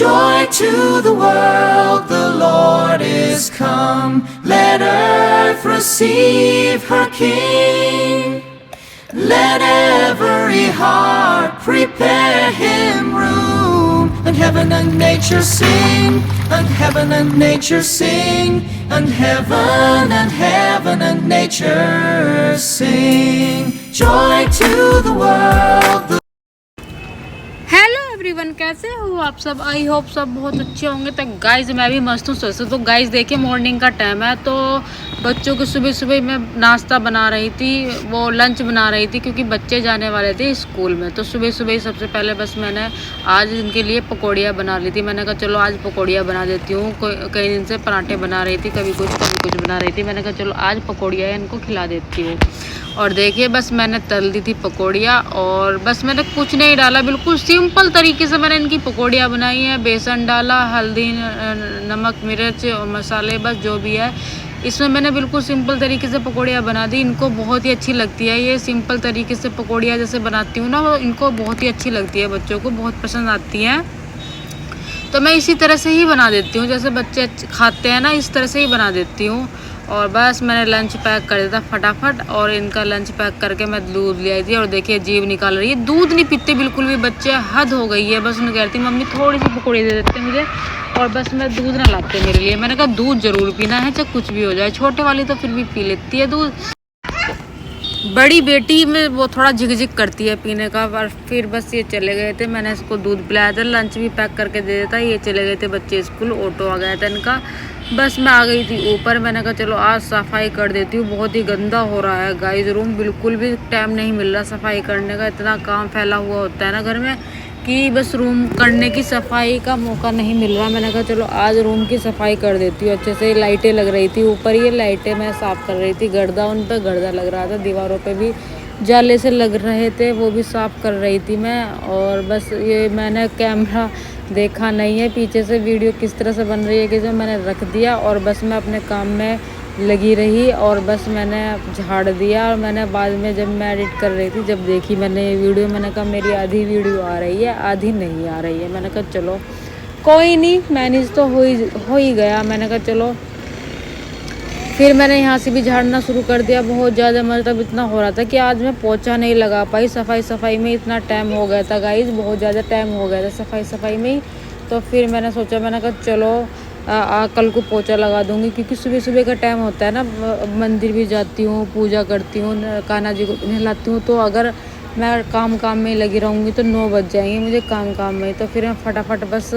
Joy to the world, the Lord is come. Let earth receive her King. Let every heart prepare him room. And heaven and nature sing, and heaven and nature sing, and heaven and nature sing. Joy to the world. Hello everyone, कैसे हो आप सब? I hope सब बहुत अच्छे होंगे। तो guys मैं भी मस्त हूँ। सोचो तो गाइज देखिए, मॉर्निंग का टाइम है तो बच्चों को सुबह सुबह मैं नाश्ता बना रही थी, वो लंच बना रही थी क्योंकि बच्चे जाने वाले थे स्कूल में। तो सुबह सुबह ही सबसे पहले बस मैंने आज इनके लिए पकौड़ियाँ बना ली थी। मैंने कहा चलो आज पकौड़ियाँ बना देती हूँ। कई दिन से पराठे बना रही थी, कभी कुछ बना रही थी। मैंने कहा चलो आज पकौड़ियाँ इनको खिला देती हूँ। और देखिए बस मैंने तल दी थी पकौड़ियाँ और बस मैंने कुछ नहीं डाला, बिल्कुल सिंपल तरीके से मैंने इनकी पकौड़ियाँ बनाई हैं। बेसन डाला, हल्दी, नमक, मिर्च और मसाले, बस जो भी है इसमें मैंने बिल्कुल सिंपल तरीके से पकौड़ियाँ बना दी। इनको बहुत ही अच्छी लगती है ये सिंपल तरीके से पकौड़ियाँ जैसे बनाती हूँ ना, वो इनको बहुत ही अच्छी लगती है, बच्चों को बहुत पसंद आती हैं। तो मैं इसी तरह से ही बना देती हूँ, जैसे बच्चे खाते हैं ना इस तरह से ही बना देती हूँ। और बस मैंने लंच पैक कर दिया था फटाफट और इनका लंच पैक करके मैं दूध ले आई थी। और देखिए जीभ निकाल रही है, दूध नहीं पीते बिल्कुल भी बच्चे, हद हो गई है। बस उन्हें कहती मम्मी थोड़ी सी पकौड़ी दे देते मुझे, और बस मैं दूध ना लाते मेरे लिए। मैंने कहा दूध ज़रूर पीना है चाहे कुछ भी हो जाए। छोटे वाली तो फिर भी पी लेती है दूध, बड़ी बेटी में वो थोड़ा झिक करती है पीने का। पर फिर बस ये चले गए थे, मैंने इसको दूध पिलाया था, लंच भी पैक करके दे देता। ये चले गए थे बच्चे स्कूल, ऑटो आ गया था इनका। बस मैं आ गई थी ऊपर, मैंने कहा चलो आज सफाई कर देती हूँ। बहुत ही गंदा हो रहा है गाइस रूम, बिल्कुल भी टाइम नहीं मिल रहा सफाई करने का। इतना काम फैला हुआ होता है ना घर में कि बस रूम करने की सफाई का मौका नहीं मिल रहा। मैंने कहा चलो आज रूम की सफाई कर देती हूँ अच्छे से। लाइटें लग रही थी ऊपर, ये लाइटें मैं साफ़ कर रही थी, गर्दा उन पर गर्दा लग रहा था, दीवारों पे भी जाले से लग रहे थे, वो भी साफ़ कर रही थी मैं। और बस ये मैंने कैमरा देखा नहीं है पीछे से वीडियो किस तरह से बन रही है कि जो मैंने रख दिया और बस मैं अपने काम में लगी रही। और बस मैंने झाड़ दिया। और मैंने बाद में जब मैं एडिट कर रही थी, जब देखी मैंने ये वीडियो, मैंने कहा मेरी आधी वीडियो आ रही है आधी नहीं आ रही है। मैंने कहा चलो कोई नहीं, मैनेज तो हो ही गया। मैंने कहा चलो फिर मैंने यहाँ से भी झाड़ना शुरू कर दिया। बहुत ज़्यादा मतलब इतना हो रहा था कि आज मैं पोछा नहीं लगा पाई। सफाई में इतना टाइम हो गया था गाइस, बहुत ज़्यादा टाइम हो गया था सफाई में ही। तो फिर मैंने सोचा, मैंने कहा चलो कल को पोछा लगा दूँगी क्योंकि सुबह सुबह का टाइम होता है ना, मंदिर भी जाती हूँ, पूजा करती हूँ, कान्हा जी को नहलाती हूँ। तो अगर मैं काम में लगी रहूँगी तो 9 बज जाएंगे मुझे काम में। तो फिर मैं फटाफट बस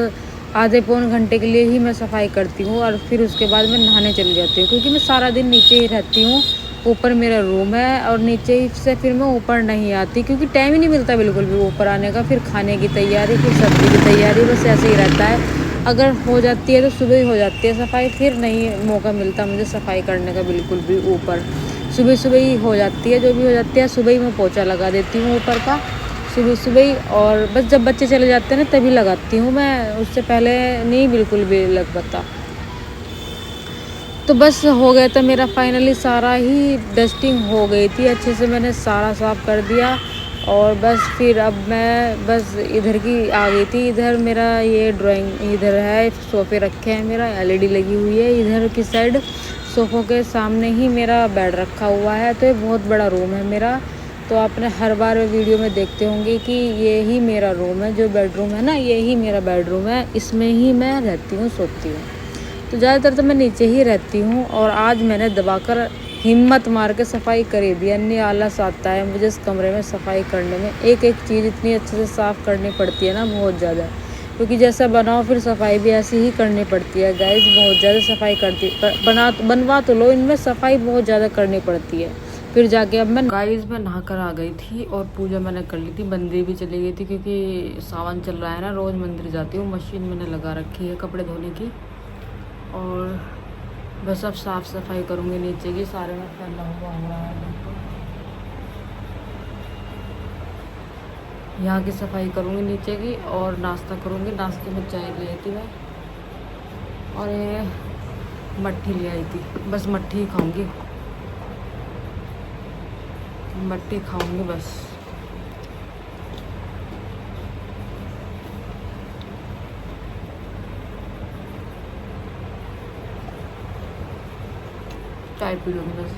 आधे पौन घंटे के लिए ही मैं सफाई करती हूँ और फिर उसके बाद मैं नहाने चली जाती हूँ क्योंकि मैं सारा दिन नीचे ही रहती हूँ। ऊपर मेरा रूम है और नीचे ही से फिर मैं ऊपर नहीं आती क्योंकि टाइम ही नहीं मिलता बिल्कुल भी ऊपर आने का। फिर खाने की तैयारी, फिर सब्जी की तैयारी, बस ऐसे ही रहता है। अगर हो जाती है तो सुबह ही हो जाती है सफाई, फिर नहीं मौका मिलता मुझे सफाई करने का बिल्कुल भी। ऊपर सुबह ही हो जाती है, जो भी हो जाती है सुबह ही मैं पोछा लगा देती हूँ ऊपर का, सुबह ही। और बस जब बच्चे चले जाते हैं ना तभी लगाती हूँ मैं, उससे पहले नहीं बिल्कुल भी लग पाता। तो बस हो गया था मेरा फाइनली, सारा ही डस्टिंग हो गई थी अच्छे से, मैंने सारा साफ़ कर दिया। और बस फिर अब मैं बस इधर की आ गई थी। इधर मेरा ये ड्राइंग इधर है, सोफ़े रखे हैं, मेरा एलईडी लगी हुई है इधर की साइड। सोफ़ों के सामने ही मेरा बेड रखा हुआ है। तो ये बहुत बड़ा रूम है मेरा। तो आपने हर बार वीडियो में देखते होंगे कि ये ही मेरा रूम है, जो बेडरूम है ना ये ही मेरा बेडरूम है, इसमें ही मैं रहती हूँ, सोती हूँ। तो ज़्यादातर तो मैं नीचे ही रहती हूँ। और आज मैंने दबाकर हिम्मत मार के सफाई कर दी, अन्य आलस आता है मुझे इस कमरे में सफाई करने में। एक एक चीज़ इतनी अच्छे से साफ़ करनी पड़ती है ना, बहुत ज़्यादा, क्योंकि जैसा बनाओ फिर सफाई भी ऐसी ही करनी पड़ती है गाइस। बहुत ज़्यादा सफाई बनवा तो लो, इनमें सफाई बहुत ज़्यादा करनी पड़ती है। फिर जाके अब मैं गाइस मैं नहा कर आ गई थी और पूजा मैंने कर ली थी, मंदिर भी चली गई थी क्योंकि सावन चल रहा है ना, रोज़ मंदिर जाती हूँ। मशीन मैंने लगा रखी है कपड़े धोने की। और बस अब साफ़ सफाई करूँगी नीचे की, सारे में फैला हुआ है। यहाँ की सफाई करूँगी नीचे की और नाश्ता करूँगी। नाश्ते में चाय ले आई थी मैं और ये मट्ठी ले आई थी, बस मट्ठी ही खाऊँगी, मट्टी खाऊंगी बस। चाय पी लूँगी बस।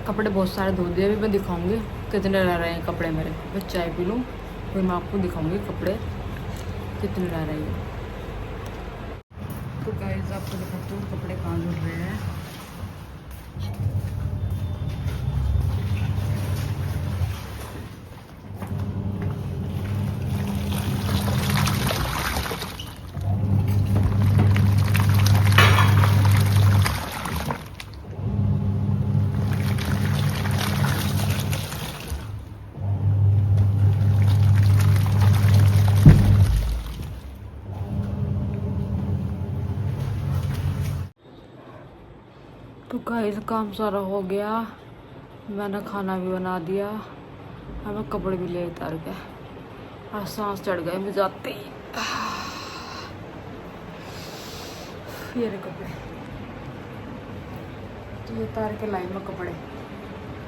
कपड़े बहुत सारे धो दिए, अभी मैं दिखाऊंगी कितने रह रहे हैं कपड़े मेरे। बस चाय पी लूँ फिर मैं आपको दिखाऊंगी कपड़े कितने रह रहे हैं। तो गाइस आपको दिखाती हूँ कपड़े कहाँ जुड़ रहे हैं। तो गाइस काम सारा हो गया, मैंने खाना भी बना दिया, अब मैं कपड़े भी ले उतार के। और सांस चढ़ गए मैं जाते ही। ये रहे कपड़े, तो ये उतार के लाई में कपड़े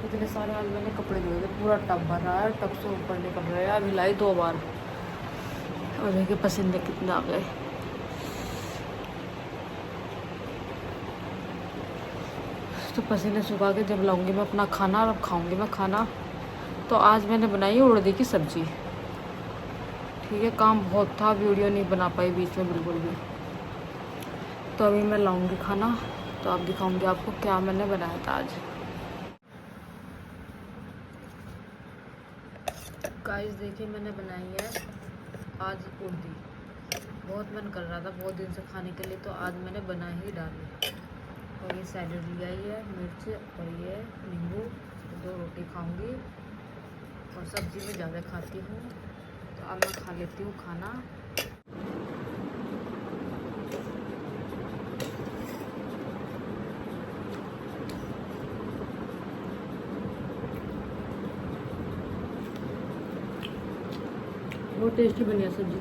इतने सारे। आज मैंने कपड़े धोए थे, पूरा टब भरा है, टब से ऊपर निकल रहे हैं। अभी लाई 2 बार और देखिए पसीने कितने आ गए। तो पसीने सुखा के जब लाऊंगी मैं अपना खाना और खाऊंगी मैं खाना। तो आज मैंने बनाई है उड़द की सब्जी। ठीक है, काम बहुत था, वीडियो नहीं बना पाई बीच में बिल्कुल भी। तो अभी मैं लाऊंगी खाना, तो आप दिखाऊंगी आपको क्या मैंने बनाया था आज। गाइस देखिए मैंने बनाई है आज उड़दी। बहुत मन कर रहा था बहुत दिन से खाने के लिए, तो आज मैंने बना ही डाली। और ये सैलेड लिया ही है, मिर्च और ये नींबू। 2 रोटी खाऊंगी और सब्जी में ज़्यादा खाती हूँ, तो अब मैं खा लेती हूँ खाना। बहुत टेस्टी बनी है सब्जी।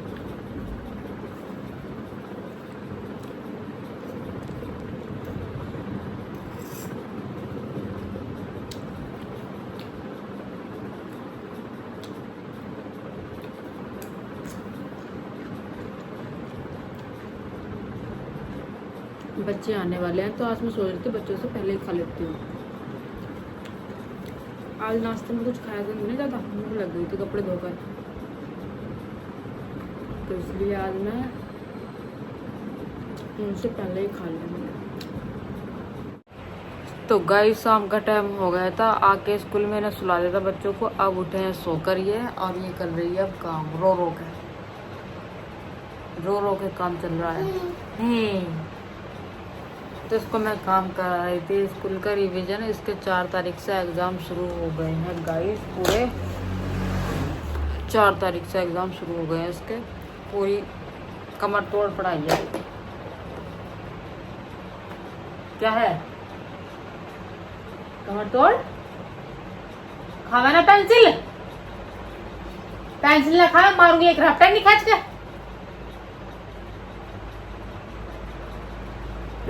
बच्चे आने वाले हैं, तो आज मैं सोच रही थी बच्चों से पहले ही खा लेती हूँ। आज नाश्ते में कुछ खाया तो नहीं ज़्यादा, भूख लग गई थी कपड़े धोकर, तो इसलिए आज मैं उनसे पहले ही खा लिया मैंने। तो गाइस शाम का टाइम हो गया था, आके स्कूल में ना सुला देता बच्चों को। अब उठे हैं सोकर ये, और ये कर रही है अब काम रो रो के काम चल रहा है। तो इसको मैं काम करा रही थी, स्कूल का रिवीजन। इसके 4 तारीख से एग्ज़ाम शुरू हो गए हैं गाइस, पूरे 4 तारीख से एग्ज़ाम शुरू हो गए हैं इसके। पूरी कमर तोड़ पढ़ाई है। क्या है कमर तोड़? खावा ना पेंसिल ना खा, मारूंगी एक रफ्ता नहीं खींच के।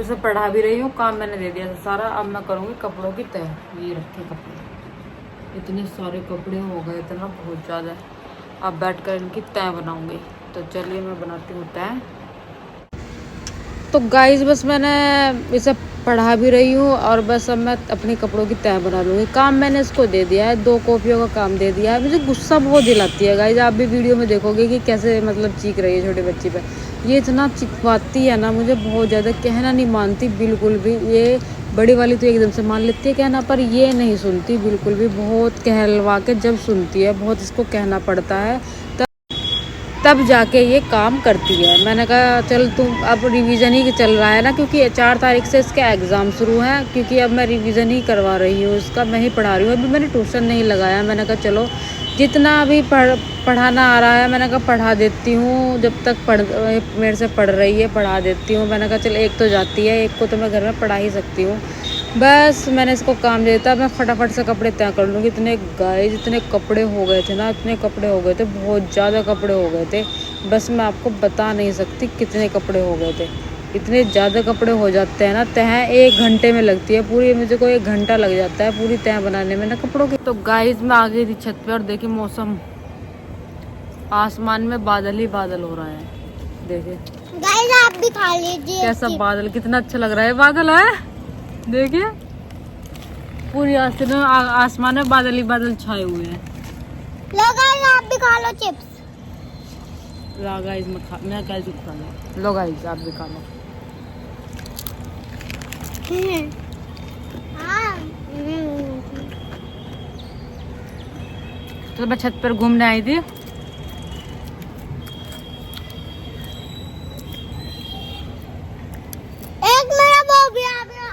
इसे पढ़ा भी रही हूँ, काम मैंने दे दिया था सारा। अब मैं करूँगी कपड़ों की तय। ये रखे कपड़े, इतने सारे कपड़े हो गए थे ना, बहुत ज़्यादा। अब बैठ कर इनकी तय बनाऊँगी। तो चलिए मैं बनाती हूँ तय। तो गाइस बस मैंने इसे पढ़ा भी रही हूँ, और बस अब मैं अपने कपड़ों की तय बना लूँगी। काम मैंने इसको दे दिया है, 2 कॉपियों का काम दे दिया है। मुझे गुस्सा बहुत दिलाती है गाइस, आप भी वीडियो में देखोगे कि कैसे मतलब चीख रही है छोटे बच्चे पे। ये इतना चिखवाती है ना मुझे बहुत ज़्यादा, कहना नहीं मानती बिल्कुल भी। ये बड़ी वाली तो एकदम से मान लेती है कहना, पर ये नहीं सुनती बिल्कुल भी। बहुत कहलवा के जब सुनती है, बहुत इसको कहना पड़ता है, तब जाके ये काम करती है। मैंने कहा चल तुम, अब रिवीजन ही चल रहा है ना, क्योंकि 4 तारीख से इसके एग्ज़ाम शुरू हैं। क्योंकि अब मैं रिवीजन ही करवा रही हूँ इसका, मैं ही पढ़ा रही हूँ। अभी मैंने ट्यूशन नहीं लगाया। मैंने कहा चलो जितना अभी पढ़ाना आ रहा है, मैंने कहा पढ़ा देती हूँ। जब तक मेरे से पढ़ रही है पढ़ा देती हूँ। मैंने कहा चल एक तो जाती है, एक को तो मैं घर में पढ़ा ही सकती हूँ। बस मैंने इसको काम दे देता, मैं फटाफट से कपड़े तय कर लूँगी। इतने गाइस इतने कपड़े हो गए थे ना, इतने कपड़े हो गए थे, बहुत ज़्यादा कपड़े हो गए थे। बस मैं आपको बता नहीं सकती कितने कपड़े हो गए थे। इतने ज़्यादा कपड़े हो जाते हैं ना, तह 1 घंटे में लगती है पूरी। मुझे को 1 घंटा लग जाता है पूरी तह बनाने में ना कपड़ों की। तो गाइस मैं आ गई थी छत पे, और देखिए मौसम, आसमान में बादल ही बादल हो रहा है। देखिए गाइस आप भी खा लीजिए। कैसा बादल, कितना अच्छा लग रहा है बादल है, देखिए पूरी आसमान में बादल ही बादल छाए हुए हैं। लो गाइस आप भी खा लो चिप्स। ला गाइस मैं गाइस खा लो, लो गाइस आप भी खा लो। हाँ। तो मैं छत पर घूमने आई थी, एक मेरा वो भी आ गया।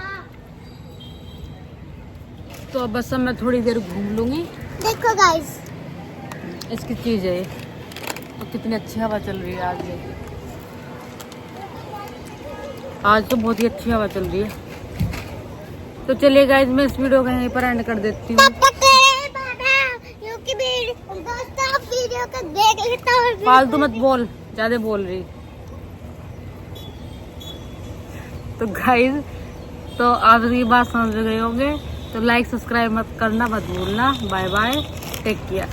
तो अब बस अब मैं थोड़ी देर घूम लूंगी। देखो गाइस इसकी चीज है ये। तो कितनी अच्छी हवा चल रही है आज, देखिए आज तो बहुत ही अच्छी हवा चल रही है। तो चलिए गाइज मैं इस वीडियो को यहीं पर एंड कर देती हूँ। तब तक के लिए बाय, क्योंकि दोस्तों आप वीडियो को देख लेता हूँ। फालतू मत बोल, ज्यादा बोल रही। तो गाइज तो आप ये बात समझ गए होंगे, तो लाइक सब्सक्राइब मत करना मत भूलना। Bye bye, take care.